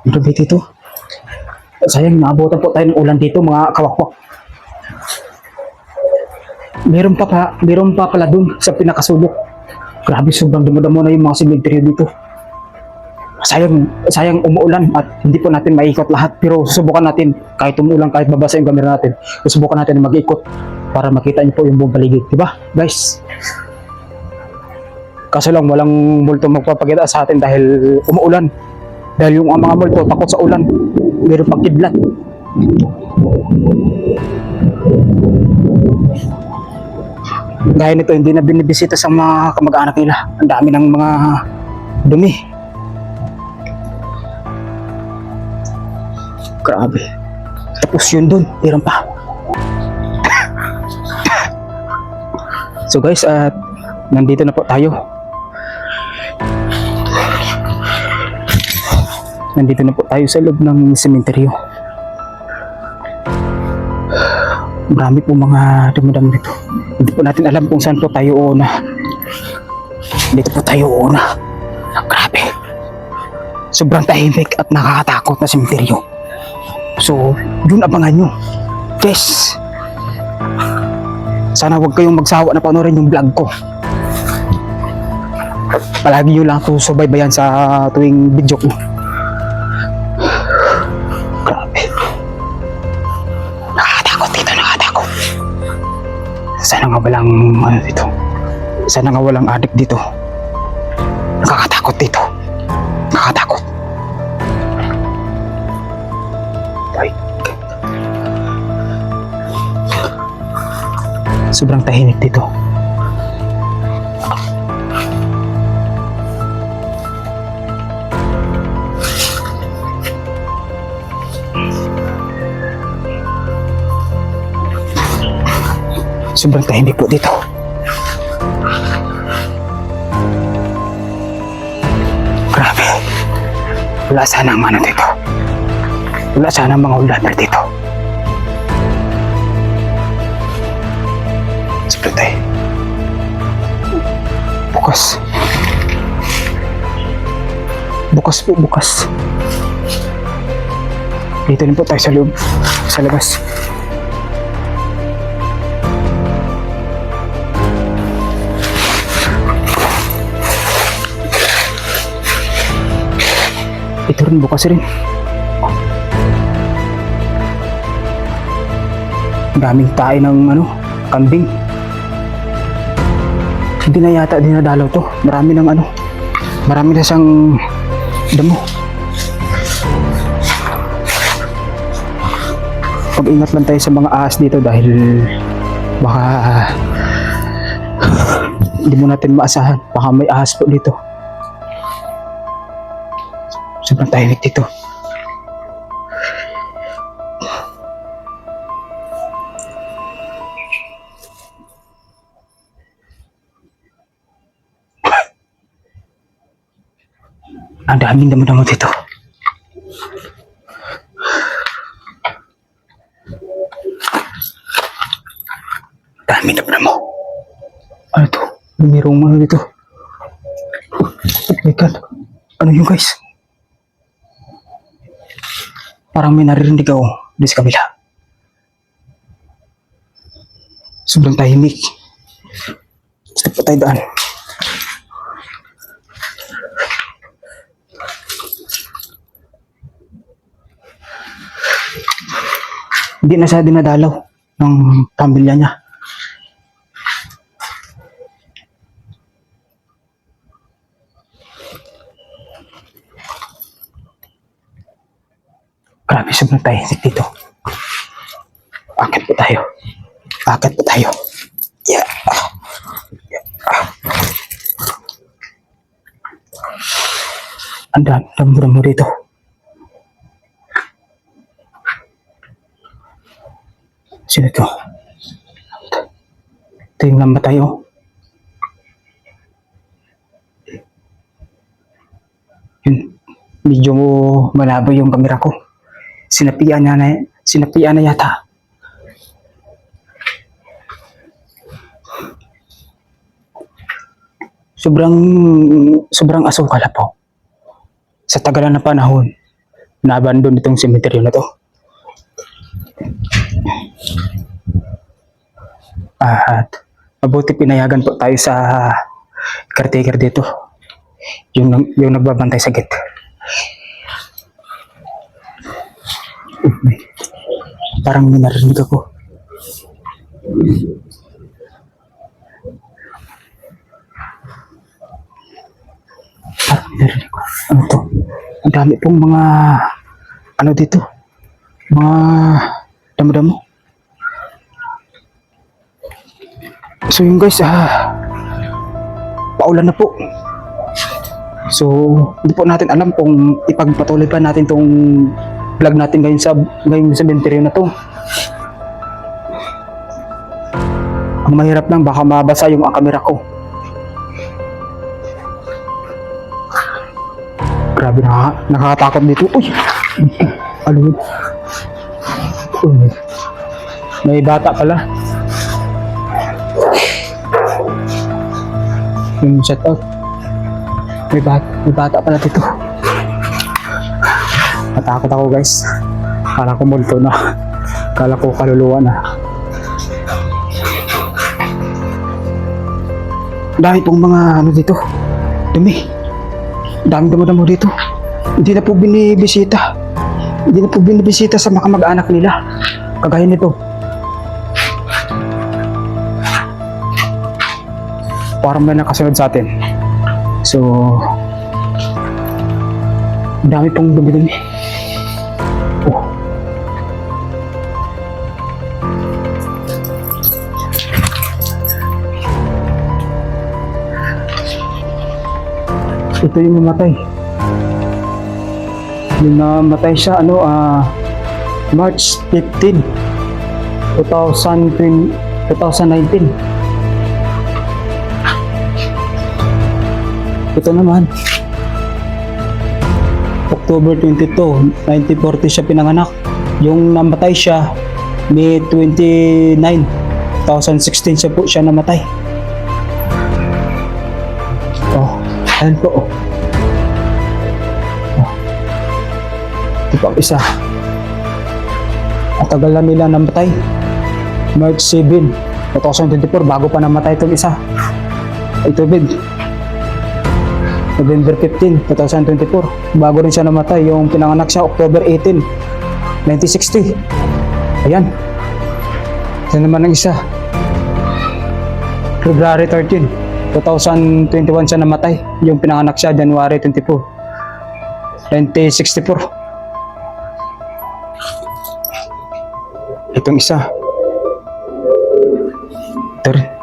Grabe dito. Sayang, naabutan po tayo ng ulan dito, mga kawakwak. Meron pa pala dun sa pinakasulok. Grabe, sobrang damo-damo na yung mga cemetery dito. Sayang umuulan at hindi po natin maikot lahat. Pero susubukan natin, kahit umuulan, kahit babasa yung camera natin, susubukan natin na mag-ikot para makita niyo po yung buong paligid. Diba, guys? Kaso lang, walang multo magpapakita sa atin dahil umuulan. Dahil yung mga multo takot sa ulan. Meron pang kidlat. Gaya nito, hindi na binibisita sa mga kamag-anak nila. Ang dami ng mga dumi. Grabe. Tapos yun dun, meron pa. So guys, nandito na po tayo. Nandito na po tayo sa loob ng sementeryo. Marami po mga damo-damo dito. Hindi po natin alam kung saan po tayo uuna. Dito po tayo uuna. Grabe. Sobrang tahimik at nakakatakot na sementeryo. So, yun abangan nyo. Guys, sana huwag kayong magsawa na panoorin yung vlog ko. Palagi nyo lang ito subaybayan sa tuwing video ko. Grabe. Nakakatakot dito, nakakatakot. Sana nga walang ano dito. Sana nga walang adik dito. Nakakatakot dito. Nakakatakot. Ay. Sobrang tahimik dito. Sobrang tahimik po dito. Grabe. Wala sana ang ano dito. Wala sana ang mga ulander dito. Sobrang tayo. Bukas. Bukas po, bukas. Dito rin po tayo sa loob. Sa labas. Ito rin, bukas rin. Daming tayo ng kambing. Hindi na yata dinadalaw to. Marami na siyang damo. Pag-ingat lang tayo sa mga ahas dito dahil baka hindi mo natin maasahan. Baka may ahas po dito. Sobrang tahimik dito. Ang daming damo-damo dito. Daming damo-damo. Ano to? Mayroong ano dito. Oh my God. Ano yun, guys? Parang may naririnig ako di sa kabila. Sobrang tahimik. Stop pa tayo daan. Hindi na siya dinadalaw ng pamilya niya. Grabe, sobrang tahimik dito. Akit po tayo. Akit po tayo. Yeah. Ang dami mo dito. Sino to? Ito yung namatay, oh. Yun. Medyo malabo yung kamera ko. Sinapian na yata. Sobrang asukal po. Sa tagalan na panahon, na-abandon itong cemetery na to. At mabuti pinayagan po tayo sa caretaker dito. Yung nagbabantay sa gate. Parang may narinig ako. Parang may narinig ako. Ano to? Ang dami pong mga ano dito? Mga damo-damo. So yun guys, paulan na po. So, hindi po natin alam kung ipagpatuloy pa natin tong vlog natin ngayon sa cemetery na to. Ang mahirap lang, baka mabasa yung camera ko. Grabe na, nakakatakot dito. Uy! Ano yun? Uy. May bata pala. Yung shout out. May bata pala dito. Natakot ako guys. Kala ko multo na. Kala ko kaluluwa na. Dami pong mga ano dito. Dumi. Dami damo-damo dito. Hindi na po binibisita. Hindi na po binibisita sa mga mag-anak nila. Kagaya nito. Parang may nakasunod sa atin. So, dami pong dumi-dumi. Oh. Ito yung namatay. Yung namatay siya, March 15, 2019. Ito naman, October 22, 1940 siya pinanganak. Yung namatay siya, May 29, 2016 siya po siya namatay. Oh, ayan po. Oh. Ito pa isa. Ang tagal na nila namatay. March 7, 2024, bago pa namatay itong isa. Ito big. November 15, 2024. Bago rin siya namatay. Yung pinanganak siya, October 18, 1960. Ayan. Ito naman ang isa. February 13, 2021 siya namatay. Yung pinanganak siya, January 24, 1964. Itong isa. Ito rin.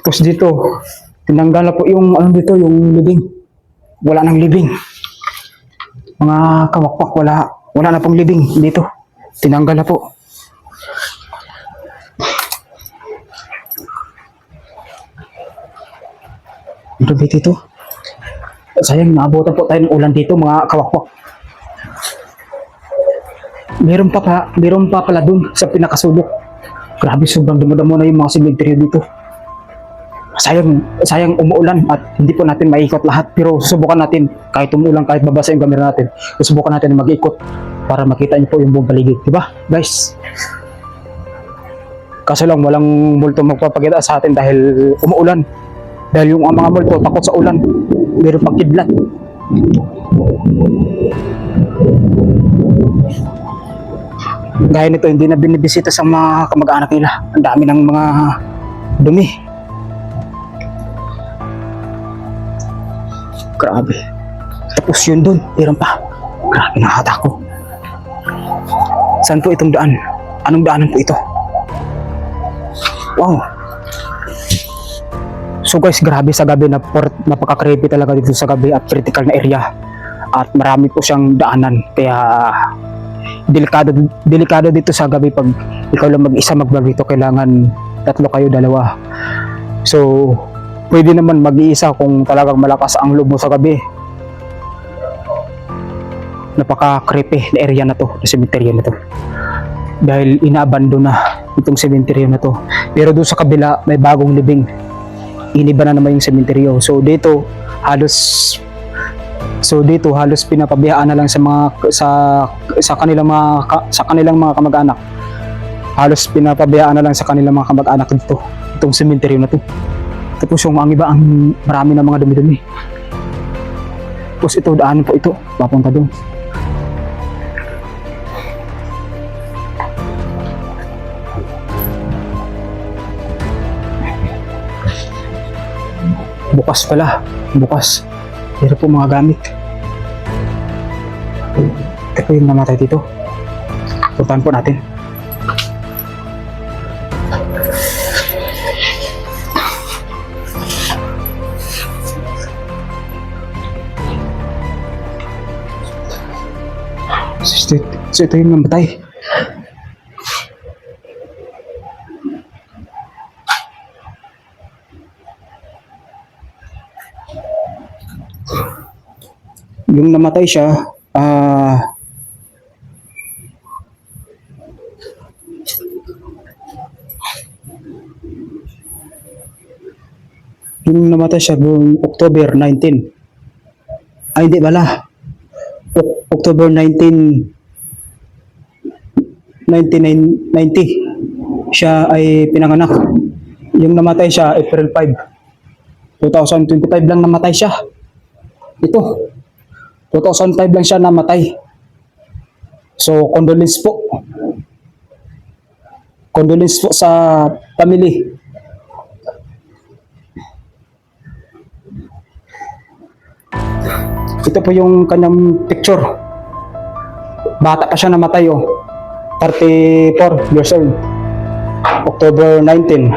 Tapos dito, tinanggal na po yung ano dito, yung libing. Wala nang libing. Mga kawakpak, wala na pong libing dito. Tinanggal na po. Ano ba dito? Sayang, naabutan po tayo ng ulan dito, mga kawakpak. Meron pa pala dun sa pinakasulok. Grabe, sobrang damo-damo na yung mga cemetery dito. Sayang umuulan at hindi po natin maikot lahat, pero susubukan natin kahit umuulan, kahit babasa yung camera natin, susubukan natin mag-ikot para makita niyo po yung buong paligid, di ba guys? Kaso lang walang multo magpapakita sa atin dahil umuulan, dahil yung mga multo takot sa ulan, meron pang kidlat. Gaya nito, hindi na binibisita sa mga kamag-anak nila. Ang dami ng mga dumi. Grabe. Tapos yun dun, meron pa. Grabe, nakakatakot. Saan po itong daan? Anong daanan po ito? Wow. So guys, grabe sa gabi, napaka-creepy talaga dito sa gabi at critical na area. At marami po siyang daanan. Kaya delikado dito sa gabi pag ikaw lang mag-isa mag-vlog dito. Kailangan tatlo kayo, dalawa. So, pwede naman mag-iisa kung talagang malakas ang loob mo sa gabi. Napaka-creepy na area na to, na cemetery na to. Dahil inaabandon na itong cemetery na to. Pero doon sa kabila, may bagong libing. iniba na naman yung sementeryo. So dito halos pinapabiyaan na lang sa mga sa kanilang mga kamag-anak. Halos pinapabiyaan na lang sa kanilang mga kamag-anak dito. Itong sementeryo na to. Tapos yung ang iba, ang marami na mga dumi-dumi. Tapos ito, daanan po ito, papunta doon. Bukas pala, bukas. Pero po mga gamit. Ito po yung namatay dito. Puntahan po natin. So ito yung namatay. Yung namatay siya, yung namatay siya noong October 19. Ay, hindi pala. October 19, 1990 siya ay pinanganak. Yung namatay siya April 5, 2025 lang namatay siya. Ito, 2005 lang siya namatay. So, condolence po. Condolence po sa family. Ito po yung kanyang picture. Bata pa siya namatay, oh. 34 years old. October 19,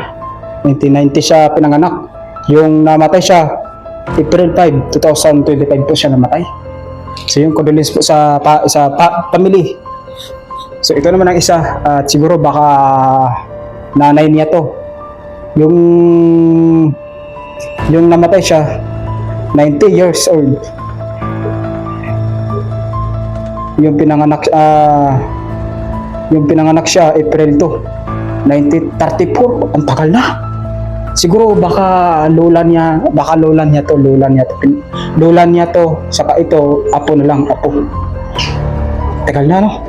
1990 siya pinanganak. Yung namatay siya April 5, 2025 po siya namatay. So yung condolence po sa family. So ito naman ang isa, at siguro baka nanay niya to. Yung namatay siya 90 years old. Yung pinanganak siya April 2, 1934. Ang tagal na. Siguro baka lola niya to, saka ito apo na lang, apo. Tagal na, no?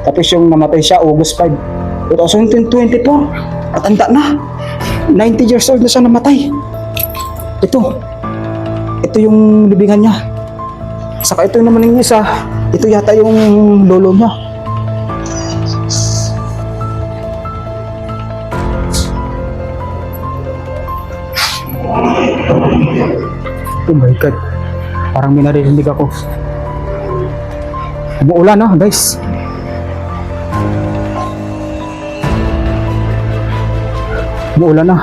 Tapos yung namatay siya August 5, 2024. Matanda na. 90 years old na siya namatay. Ito yung libingan niya. Saka ito naman yung isa, ito yata yung lolo niya. Oh my God, parang may naririnig ako. Umuulan na, guys. Umuulan na.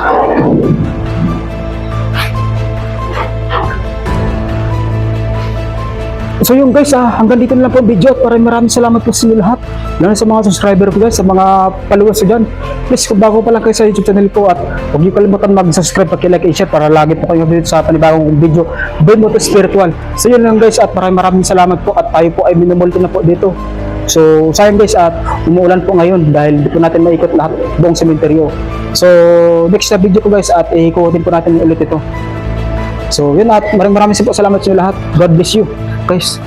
So yun guys, hanggang dito na lang po ang video at maraming salamat po sa inyo lahat. Lalo sa mga subscriber ko guys, sa mga followers ko dyan. Please kung bago pa lang kayo sa YouTube channel ko, at huwag niyo kalimutan mag-subscribe, pag-like and share para lagi po kayo update sa panibagong video Boy Moto Spiritual. So yun lang guys, at maraming salamat po, at tayo po ay minumulto na po dito. So sayang guys, at umuulan po ngayon dahil di po natin maikot lahat buong sementeryo. So next na video ko guys, at ikutin po natin ulit ito. So yun, at maraming salamat sa inyo lahat. God bless you guys.